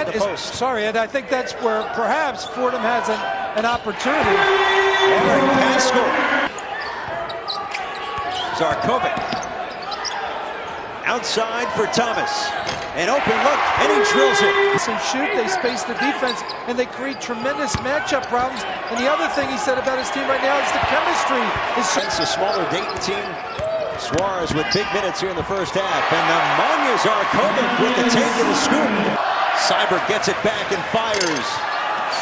And I think that's where perhaps Fordham has an opportunity. Eric Pascal. Zarkovic. Outside for Thomas. An open look, and he drills it. And shoot, they space the defense, and they create tremendous matchup problems. And the other thing he said about his team right now is the chemistry. It's a smaller Dayton team. Suarez with big minutes here in the first half. And Nemanja Zarkovic with the take and the scoop. Seibert gets it back and fires.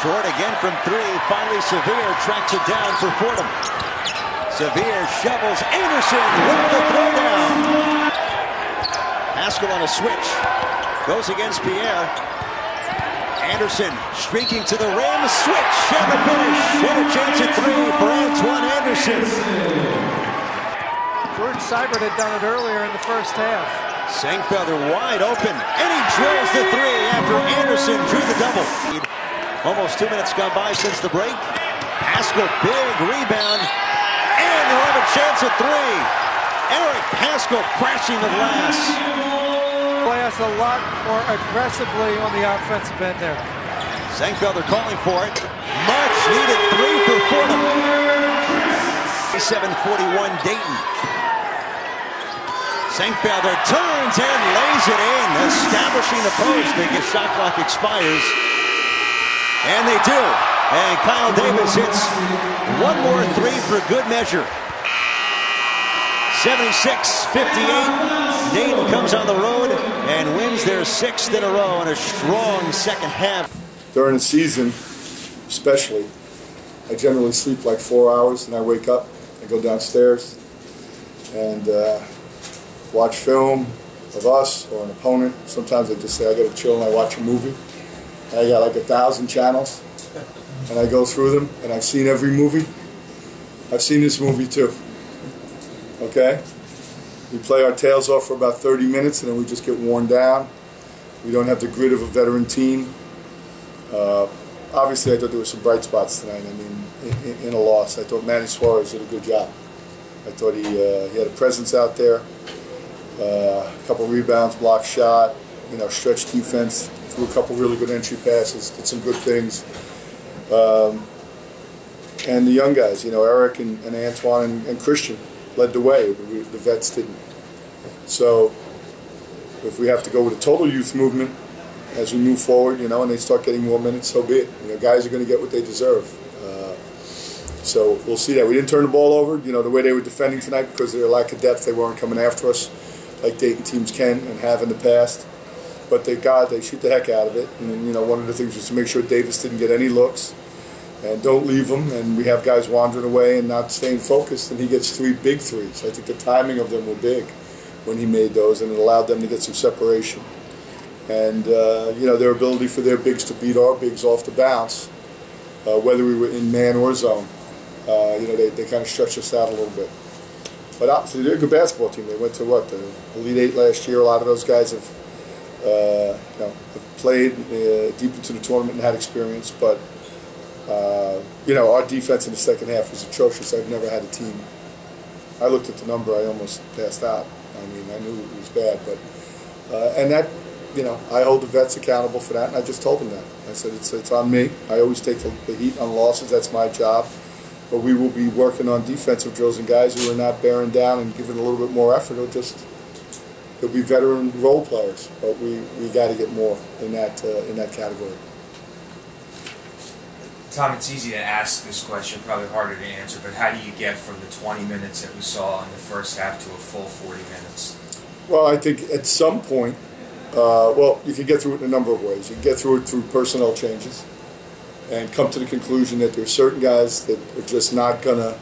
Short again from three. Finally, Severe tracks it down for Fordham. Severe shovels Anderson with the throwdown. Pascal on a switch. Goes against Pierre. Anderson streaking to the rim. Switch and the finish. And a chance at three for Antoine Anderson. George Seibert had done it earlier in the first half. Sengfelder wide open. And he drills the three after Anderson drew the double. Almost 2 minutes gone by since the break. Pascal, big rebound. And they'll have a chance at three. Eric Pascal crashing the glass. Glass a lot more aggressively on the offensive end there. Sengfelder calling for it. Much needed three for Fordham. 7:41 Dayton. Sengfelder turns and lays it in, establishing the post. The shot clock expires. And they do. And Kyle Davis hits one more three for good measure. 76-58. Dayton comes on the road and wins their sixth in a row in a strong second half. During the season, especially, I generally sleep like 4 hours and I wake up, I go downstairs and watch film of us or an opponent. Sometimes I just say I gotta chill and I watch a movie. I got like 1,000 channels and I go through them and I've seen every movie. I've seen this movie too. Okay? We play our tails off for about 30 minutes and then we just get worn down. We don't have the grit of a veteran team. Obviously, I thought there were some bright spots tonight. I mean, in a loss, I thought Manny Suarez did a good job. I thought he had a presence out there. A couple rebounds, blocked shot, stretch defense, threw a couple really good entry passes, did some good things. And the young guys, Eric and Antoine and Christian led the way. The vets didn't. So if we have to go with a total youth movement as we move forward, and they start getting more minutes, so be it. Guys are going to get what they deserve. So we'll see that. We didn't turn the ball over, the way they were defending tonight because of their lack of depth. They weren't coming after us like Dayton teams can and have in the past. But they shoot the heck out of it. And one of the things was to make sure Davis didn't get any looks. And don't leave him, and we have guys wandering away and not staying focused, and he gets three big threes. I think the timing of them were big when he made those, and it allowed them to get some separation. And, their ability for their bigs to beat our bigs off the bounce, whether we were in man or zone, they kind of stretched us out a little bit. But obviously, they're a good basketball team. They went to, the Elite Eight last year. A lot of those guys have played deep into the tournament and had experience, but our defense in the second half was atrocious. I've never had a team. I looked at the number, I almost passed out. I mean, I knew it was bad, but and that, I hold the vets accountable for that, and I just told them that. I said it's on me. I always take the heat on losses. That's my job. But we will be working on defensive drills and guys who are not bearing down and giving a little bit more effort. They'll be veteran role players, but we got to get more in that category. Tom, it's easy to ask this question, probably harder to answer, but how do you get from the 20 minutes that we saw in the first half to a full 40 minutes? Well, I think at some point, you can get through it in a number of ways. You can get through it through personnel changes and come to the conclusion that there are certain guys that are just not going to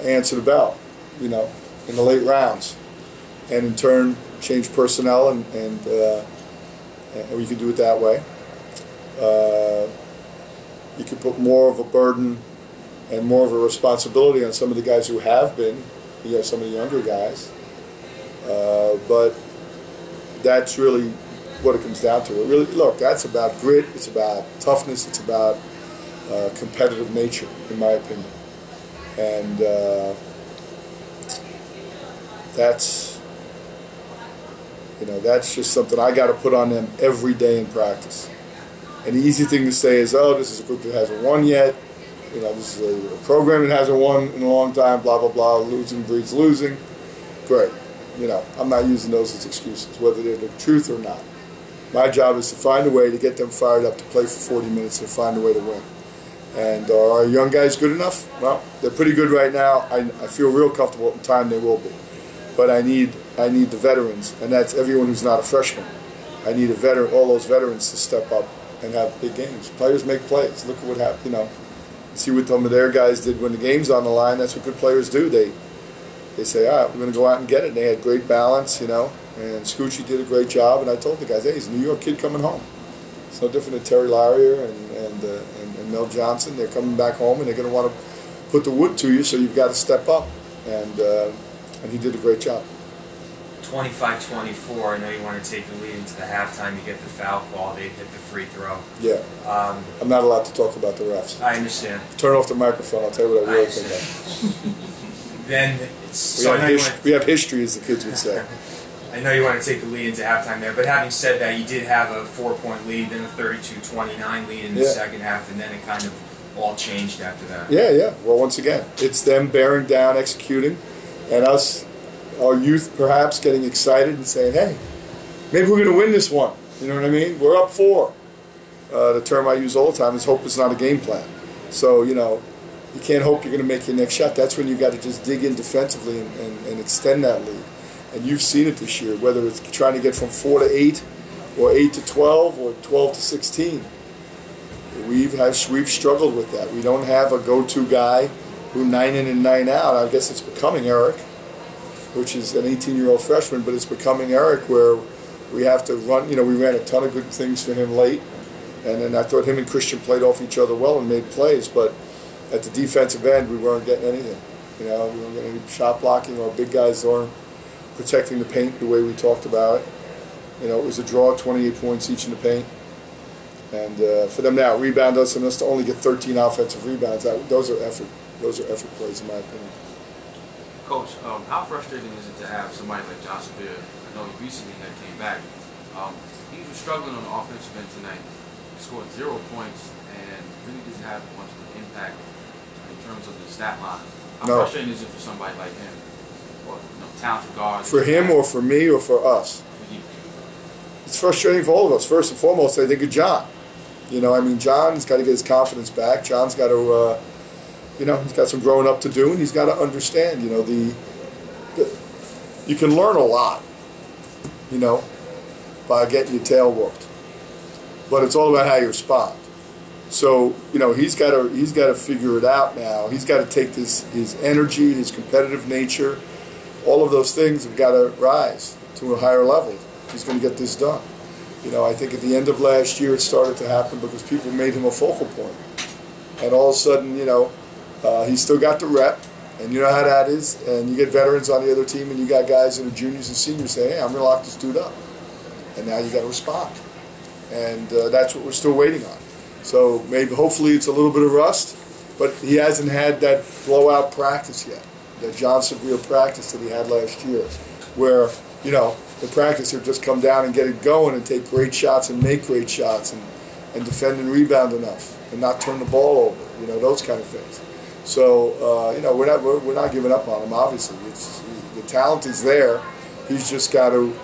answer the bell, in the late rounds. And in turn, change personnel, and we can do it that way. You can put more of a burden and more of a responsibility on some of the guys who have been, some of the younger guys. But that's really what it comes down to. It really, look, that's about grit, it's about toughness, it's about competitive nature, in my opinion. And that's just something I got to put on them every day in practice. And the easy thing to say is, oh, this is a group that hasn't won yet. You know, this is a program that hasn't won in a long time, blah, blah, blah. Losing breeds losing. Great. You know, I'm not using those as excuses, whether they're the truth or not. My job is to find a way to get them fired up to play for 40 minutes and find a way to win. And are our young guys good enough? Well, they're pretty good right now. I feel real comfortable in time they will be. But I need the veterans, and that's everyone who's not a freshman. I need all those veterans to step up and have big games. Players make plays. Look at what happened, you know. See what some of their guys did when the game's on the line. That's what good players do. They say, all right, we're going to go out and get it. And they had great balance, you know. And Scoochie did a great job. And I told the guys, hey, he's a New York kid coming home. It's no different than Terry Larrier and Mel Johnson. They're coming back home, and they're going to want to put the wood to you, so you've got to step up. And he did a great job. 25-24, I know you want to take the lead into the halftime. You get the foul call, they hit the free throw. Yeah. I'm not allowed to talk about the refs. I understand. Turn off the microphone, I'll tell you what I really think of. Then it's, we have history, as the kids would say. I know you want to take the lead into halftime there, but having said that, you did have a 4-point lead, then a 32-29 lead in the second half, and then it kind of all changed after that. Yeah. Well, once again, it's them bearing down, executing, and us, our youth perhaps getting excited and saying, hey, maybe we're going to win this one. You know what I mean? We're up 4. The term I use all the time is hope is not a game plan. So, you know, you can't hope you're going to make your next shot. That's when you've got to just dig in defensively and extend that lead. And you've seen it this year, whether it's trying to get from 4 to 8 or 8 to 12 or 12 to 16. We've struggled with that. We don't have a go-to guy who 9 in and 9 out. I guess it's becoming Eric, which is an 18-year-old freshman, but it's becoming Eric where we have to run. You know, we ran a ton of good things for him late, and then I thought him and Christian played off each other well and made plays, but at the defensive end, we weren't getting anything. You know, we weren't getting any shot blocking. Our big guys weren't protecting the paint the way we talked about it. You know, it was a draw, 28 points each in the paint. And for them now, rebound us and us to only get 13 offensive rebounds, those are effort plays, in my opinion. Coach, how frustrating is it to have somebody like John Severe? I know he recently came back. He was struggling on the offensive end tonight. He scored 0 points and really didn't have much of an impact in terms of the stat line. How frustrating is it for somebody like him? Or, you know, talented guard? For him or for me or for us? For you. It's frustrating for all of us. First and foremost, I think of John. You know, I mean, John's got to get his confidence back. John's got to, you know, he's got some growing up to do, and he's got to understand, you know, you can learn a lot, you know, by getting your tail whooped. But it's all about how you respond. So, you know, he's got to figure it out now. He's got to take his energy, his competitive nature, all of those things have got to rise to a higher level if he's going to get this done. You know, I think at the end of last year it started to happen because people made him a focal point. And all of a sudden, you know, he's still got the rep, and you know how that is. And you get veterans on the other team, and you got guys that are juniors and seniors saying, hey, I'm going to lock this dude up. And now you got to respond. And that's what we're still waiting on. So maybe, hopefully it's a little bit of rust, but he hasn't had that blowout practice yet, that John Severe practice that he had last year, where, you know, the practice he'll just come down and get it going and take great shots and make great shots and defend and rebound enough and not turn the ball over, you know, those kind of things. So, you know, we're not giving up on him, obviously. The talent is there. He's just got to,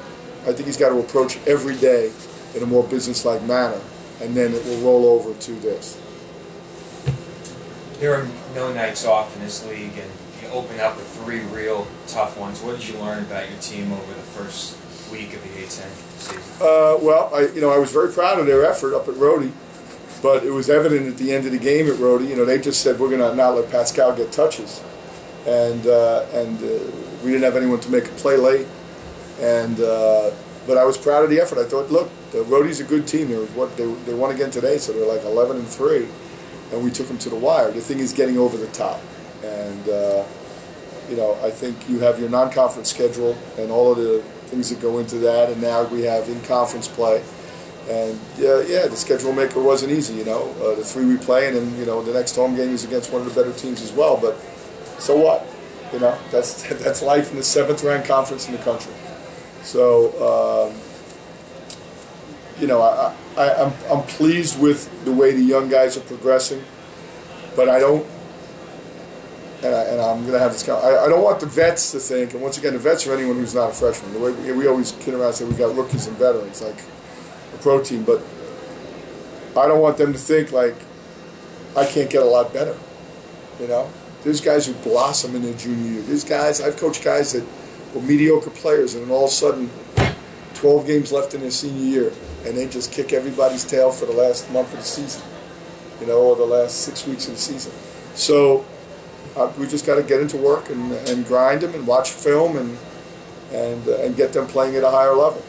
I think he's got to approach every day in a more business-like manner, and then it will roll over to this. There are no nights off in this league, and you open up with 3 real tough ones. What did you learn about your team over the first week of the A-10 season? Well, I was very proud of their effort up at Rhodey, but it was evident at the end of the game at Rhodey. You know, they just said we're going to not let Pascal get touches, and we didn't have anyone to make a play late. And but I was proud of the effort. I thought, look, Rhodey's a good team. They won again today, so they're like 11-3, and we took them to the wire. The thing is getting over the top, and you know, I think you have your non-conference schedule and all of the things that go into that, and now we have in-conference play. And yeah, the schedule maker wasn't easy, you know. The 3 we play, and then, you know, the next home game is against one of the better teams as well. But so what? You know, that's life in the 7th-ranked conference in the country. So I'm pleased with the way the young guys are progressing, but I don't. And I'm going to have this. I don't want the vets to think, and once again, the vets are anyone who's not a freshman. The way we always kid around and say we got rookies and veterans, like a pro team, but I don't want them to think like I can't get a lot better. There's guys who blossom in their junior year. There's guys, I've coached guys that were mediocre players, and then all of a sudden, 12 games left in their senior year, and they just kick everybody's tail for the last month of the season, or the last 6 weeks of the season. So we just got to get into work and grind them and watch film and get them playing at a higher level.